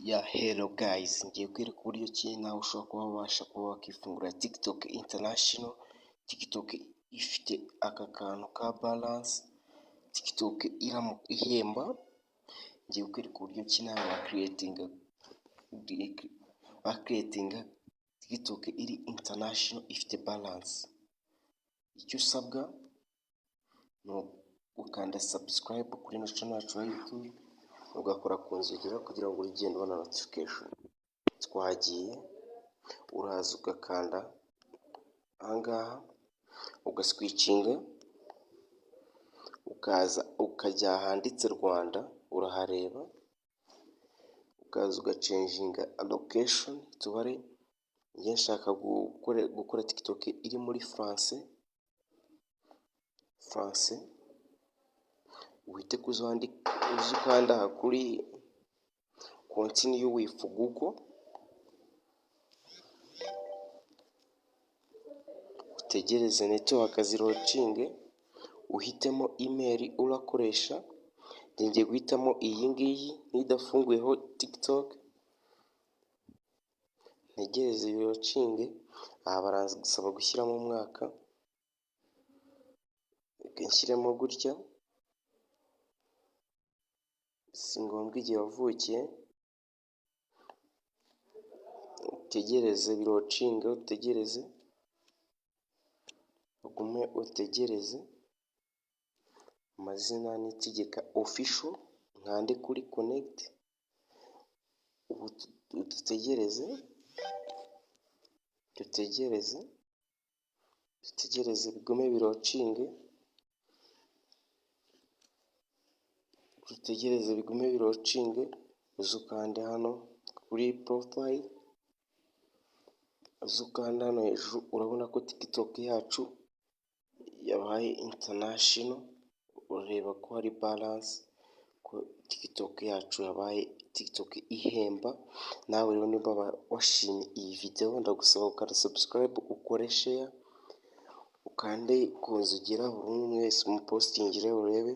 Ya hello guys, ngiye kwereka uburyo ki nawe ushobora kuba wabasha kuba wakifungura TikTok International. TikTok ifite aka kantu ka balance, TikTok ihemba. Ngiye kwereka uburyo ki nawe wakiriyetinga TikTok iri International ifite balance. Icyo usabwa ni gukanda subscribe kuri ino channel yacu ya YouTube, ugakora ku nzogera kugira ngo ugende ubona notification. Twagiye, uraza ugakanda ahangaha ugaswicinga, ukaza ukajya ahanditse Rwanda, urahareba, ukaza ugacenjinga location. Tubare njye nshaka gukora TikTok iri muri France, uhite ukanda kuri continue with Google, utegereze network zirocinge, uhitemo email urakoresha. Ngiye guhitamo iyi ngiyi nidafunguyeho TikTok, ntegereze birocinge. Aha baranza gusaba gushyiramo umwaka, nshyiremo gutya, si ngombwa igihe wavukiye. Utegereze birocinge, utegereze, ugume utegereze. Amazina nitegeka official, nkande kuri connect. Ubu dutegereze bigume birocinge, uzukande hano kuri profile, uzukanda hano hejuru. Urabona ko TikTok yacu yabaye international. Ureba ko hari balance, ko TikTok yacu yabaye TikTok ihemba. Nawe rero niba washimye iyi video, ndagusaba gukanda subscribe, ukore share, ukande ku nzogera, buri umwe wese umupostingire urebe.